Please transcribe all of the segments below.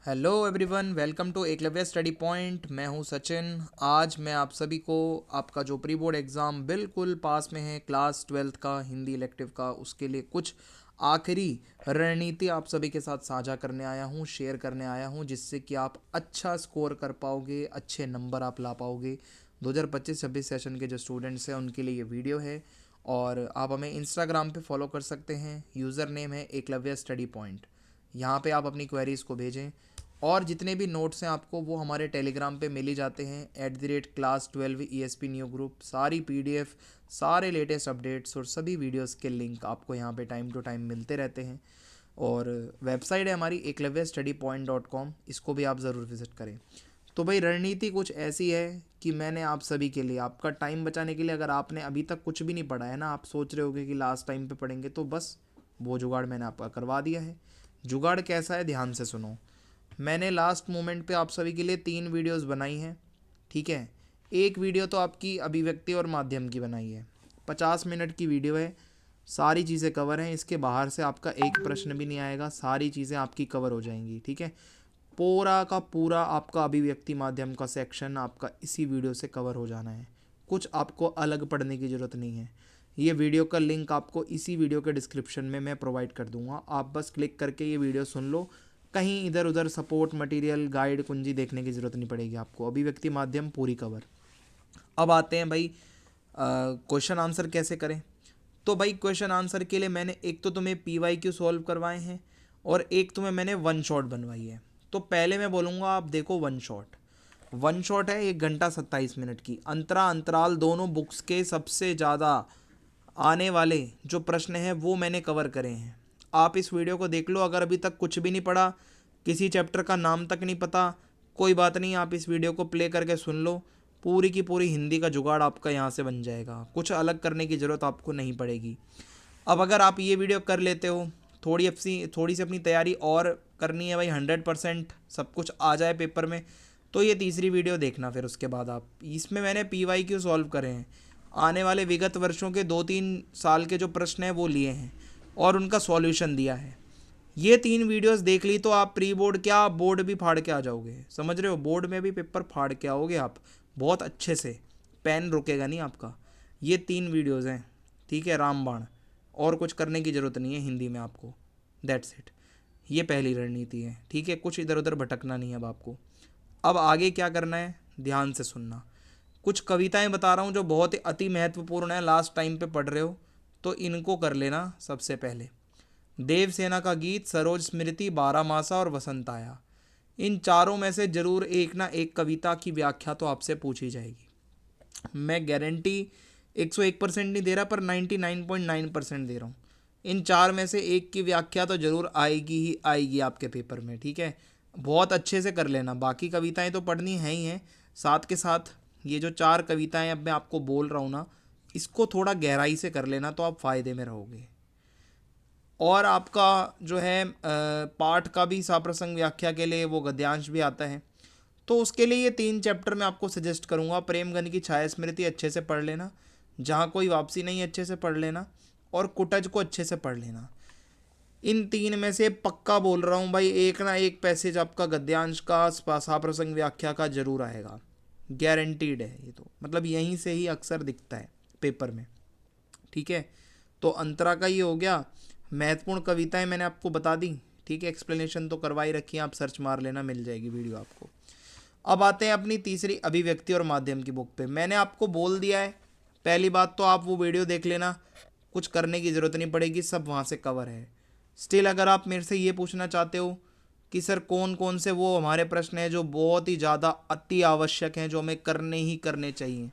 Hello everyone, welcome to Eklavya study point. मैं हूं सचिन। आज मैं आप सभी को आपका जो प्री बोर्ड एग्ज़ाम बिल्कुल पास में है, क्लास 12th का हिंदी इलेक्टिव का, उसके लिए कुछ आखिरी रणनीति आप सभी के साथ साझा करने आया हूं, शेयर करने आया हूं, जिससे कि आप अच्छा स्कोर कर पाओगे, अच्छे नंबर आप ला पाओगे। 2025-26 सेशन के जो स्टूडेंट्स हैं उनके लिए ये वीडियो है। और आप हमें इंस्टाग्राम पे फॉलो कर सकते हैं। यूज़र नेम है एकलव्य स्टडी पॉइंट। यहाँ पे आप अपनी क्वेरीज़ को भेजें। और जितने भी नोट्स हैं आपको वो हमारे टेलीग्राम पे मिल ही जाते हैं @class12 ESP न्यू ग्रुप। सारी PDF, सारे लेटेस्ट अपडेट्स और सभी वीडियोस के लिंक आपको यहाँ पे टाइम टू टाइम मिलते रहते हैं। और वेबसाइट है हमारी eklavyastudypoint.com, इसको भी आप ज़रूर विज़िट करें। तो भाई रणनीति कुछ ऐसी है कि मैंने आप सभी के लिए, आपका टाइम बचाने के लिए, अगर आपने अभी तक कुछ भी नहीं पढ़ा है ना, आप सोच रहे होगे कि लास्ट टाइम पे पढ़ेंगे, तो बस वो जुगाड़ मैंने आपका करवा दिया है। जुगाड़ कैसा है, ध्यान से सुनो। मैंने लास्ट मोमेंट पे आप सभी के लिए 3 वीडियोस बनाई हैं, ठीक है। एक वीडियो तो आपकी अभिव्यक्ति और माध्यम की बनाई है, 50 मिनट की वीडियो है, सारी चीज़ें कवर हैं। इसके बाहर से आपका एक प्रश्न भी नहीं आएगा, सारी चीज़ें आपकी कवर हो जाएंगी, ठीक है। पूरा का पूरा आपका अभिव्यक्ति माध्यम का सेक्शन आपका इसी वीडियो से कवर हो जाना है। कुछ आपको अलग पढ़ने की ज़रूरत नहीं है। ये वीडियो का लिंक आपको इसी वीडियो के डिस्क्रिप्शन में मैं प्रोवाइड कर दूंगा, आप बस क्लिक करके ये वीडियो सुन लो। कहीं इधर उधर सपोर्ट मटेरियल, गाइड, कुंजी देखने की ज़रूरत नहीं पड़ेगी आपको। अभिव्यक्ति माध्यम पूरी कवर। अब आते हैं भाई क्वेश्चन आंसर कैसे करें। तो भाई क्वेश्चन आंसर के लिए मैंने एक तो तुम्हें PYQ सॉल्व करवाए हैं और एक तुम्हें मैंने वन शॉट बनवाई है। तो पहले मैं बोलूँगा आप देखो वन शॉट। वन शॉट है 1 घंटा 27 मिनट की, अंतराल दोनों बुक्स के सबसे ज़्यादा आने वाले जो प्रश्न हैं वो मैंने कवर करे हैं। आप इस वीडियो को देख लो। अगर अभी तक कुछ भी नहीं पढ़ा, किसी चैप्टर का नाम तक नहीं पता, कोई बात नहीं, आप इस वीडियो को प्ले करके सुन लो। पूरी की पूरी हिंदी का जुगाड़ आपका यहाँ से बन जाएगा, कुछ अलग करने की ज़रूरत आपको नहीं पड़ेगी। अब अगर आप ये वीडियो कर लेते हो, थोड़ी सी अपनी तैयारी और करनी है भाई, 100% सब कुछ आ जाए पेपर में, तो ये तीसरी वीडियो देखना। फिर उसके बाद आप, इसमें मैंने PYQ सॉल्व करे हैं, आने वाले विगत वर्षों के 2-3 साल के जो प्रश्न हैं वो लिए हैं और उनका सॉल्यूशन दिया है। ये 3 वीडियोस देख ली तो आप प्री बोर्ड क्या, बोर्ड भी फाड़ के आ जाओगे, समझ रहे हो। बोर्ड में भी पेपर फाड़ के आओगे आप बहुत अच्छे से, पेन रुकेगा नहीं आपका। ये 3 वीडियोस हैं, ठीक है, रामबाण। और कुछ करने की ज़रूरत नहीं है हिंदी में आपको, दैट्स इट। ये पहली रणनीति है, ठीक है। कुछ इधर उधर भटकना नहीं है अब आपको। अब आगे क्या करना है, ध्यान से सुनना। कुछ कविताएं बता रहा हूँ जो बहुत ही अति महत्वपूर्ण है, लास्ट टाइम पे पढ़ रहे हो तो इनको कर लेना। सबसे पहले देवसेना का गीत, सरोज स्मृति, बारहमासा और वसंत आया। इन चारों में से जरूर एक ना एक कविता की व्याख्या तो आपसे पूछी जाएगी। मैं गारंटी 101% नहीं दे रहा, पर 99.9% दे रहा हूँ। इन चार में से एक की व्याख्या तो जरूर आएगी ही आएगी आपके पेपर में, ठीक है। बहुत अच्छे से कर लेना। बाकी कविताएं तो पढ़नी है ही हैं, साथ के साथ ये जो 4 कविताएं अब मैं आपको बोल रहा हूँ ना, इसको थोड़ा गहराई से कर लेना तो आप फ़ायदे में रहोगे। और आपका जो है पाठ का भी साप्रसंग व्याख्या के लिए वो गद्यांश भी आता है। तो उसके लिए ये 3 चैप्टर मैं आपको सजेस्ट करूँगा। प्रेमगन की छाया स्मृति अच्छे से पढ़ लेना, जहाँ कोई वापसी नहीं अच्छे से पढ़ लेना, और कुटज को अच्छे से पढ़ लेना। इन 3 में से पक्का बोल रहा हूँ भाई, एक ना एक पैसेज आपका गद्यांश का, साप्रसंग व्याख्या का जरूर आएगा, गारंटीड है ये तो। मतलब यहीं से ही अक्सर दिखता है पेपर में, ठीक है। तो अंतरा का ये हो गया। महत्वपूर्ण कविताएं मैंने आपको बता दी, ठीक है। एक्सप्लेनेशन तो करवा ही रखी है, आप सर्च मार लेना, मिल जाएगी वीडियो आपको। अब आते हैं अपनी तीसरी अभिव्यक्ति और माध्यम की बुक पे। मैंने आपको बोल दिया है, पहली बात तो आप वो वीडियो देख लेना, कुछ करने की ज़रूरत नहीं पड़ेगी, सब वहाँ से कवर है। स्टिल अगर आप मेरे से ये पूछना चाहते हो कि सर कौन कौन से वो हमारे प्रश्न हैं जो बहुत ही ज़्यादा अति आवश्यक हैं, जो हमें करने ही करने चाहिए,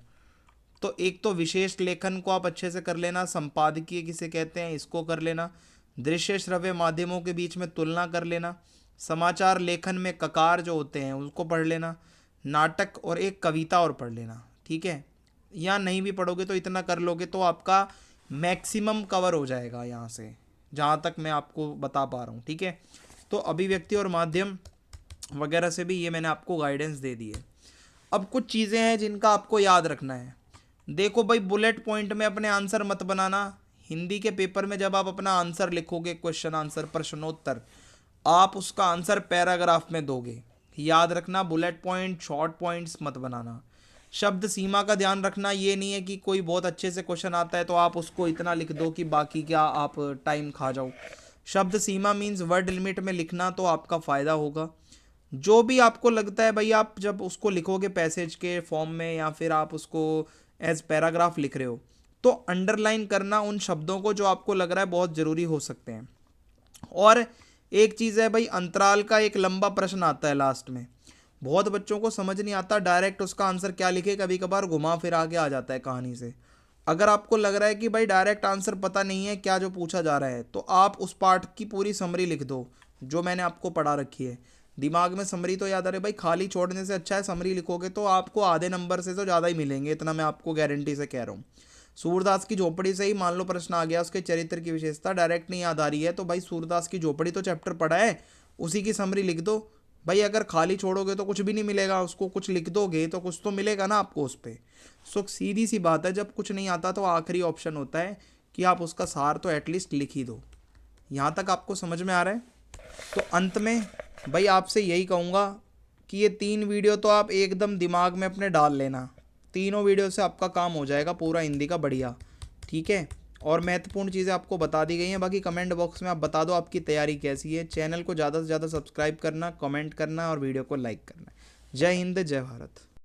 तो एक तो विशेष लेखन को आप अच्छे से कर लेना, संपादकीय किसे कहते हैं इसको कर लेना, दृश्य श्रव्य माध्यमों के बीच में तुलना कर लेना, समाचार लेखन में ककार जो होते हैं उसको पढ़ लेना, नाटक और एक कविता और पढ़ लेना, ठीक है। या नहीं भी पढ़ोगे तो इतना कर लोगे तो आपका मैक्सिमम कवर हो जाएगा यहाँ से, जहाँ तक मैं आपको बता पा रहा हूँ, ठीक है। तो अभिव्यक्ति और माध्यम वगैरह से भी ये मैंने आपको गाइडेंस दे दी है। अब कुछ चीज़ें हैं जिनका आपको याद रखना है। देखो भाई, बुलेट पॉइंट में अपने आंसर मत बनाना। हिंदी के पेपर में जब आप अपना आंसर लिखोगे, क्वेश्चन आंसर, प्रश्नोत्तर, आप उसका आंसर पैराग्राफ में दोगे। याद रखना, बुलेट पॉइंट, शॉर्ट पॉइंट्स मत बनाना। शब्द सीमा का ध्यान रखना, ये नहीं है कि कोई बहुत अच्छे से क्वेश्चन आता है तो आप उसको इतना लिख दो कि बाकी क्या आप टाइम खा जाओ। शब्द सीमा मीन्स वर्ड लिमिट में लिखना, तो आपका फ़ायदा होगा। जो भी आपको लगता है भाई, आप जब उसको लिखोगे पैसेज के फॉर्म में या फिर आप उसको एज पैराग्राफ लिख रहे हो, तो अंडरलाइन करना उन शब्दों को जो आपको लग रहा है बहुत ज़रूरी हो सकते हैं। और एक चीज़ है भाई, अंतराल का एक लंबा प्रश्न आता है लास्ट में, बहुत बच्चों को समझ नहीं आता डायरेक्ट उसका आंसर क्या लिखे, कभी कभार घुमा फिरा के आ जाता है कहानी से। अगर आपको लग रहा है कि भाई डायरेक्ट आंसर पता नहीं है क्या जो पूछा जा रहा है, तो आप उस पार्ट की पूरी समरी लिख दो जो मैंने आपको पढ़ा रखी है। दिमाग में समरी तो याद आ रही भाई, खाली छोड़ने से अच्छा है समरी लिखोगे तो आपको आधे नंबर से तो ज़्यादा ही मिलेंगे, इतना मैं आपको गारंटी से कह रहा हूँ। सूरदास की झोपड़ी से ही मान लो प्रश्न आ गया, उसके चरित्र की विशेषता डायरेक्ट नहीं याद आ रही है, तो भाई सूरदास की झोपड़ी तो चैप्टर पढ़ा है, उसी की समरी लिख दो भाई। अगर खाली छोड़ोगे तो कुछ भी नहीं मिलेगा, उसको कुछ लिख दोगे तो कुछ तो मिलेगा ना आपको उस पर। सो सीधी सी बात है, जब कुछ नहीं आता तो आखिरी ऑप्शन होता है कि आप उसका सार तो एटलीस्ट लिख ही दो। यहाँ तक आपको समझ में आ रहा है? तो अंत में भाई आपसे यही कहूँगा कि ये 3 वीडियो तो आप एकदम दिमाग में अपने डाल लेना, तीनों वीडियो से आपका काम हो जाएगा पूरा हिंदी का बढ़िया, ठीक है। और महत्वपूर्ण चीज़ें आपको बता दी गई हैं, बाकी कमेंट बॉक्स में आप बता दो आपकी तैयारी कैसी है। चैनल को ज़्यादा से ज़्यादा सब्सक्राइब करना, कमेंट करना और वीडियो को लाइक करना। जय हिंद, जय भारत।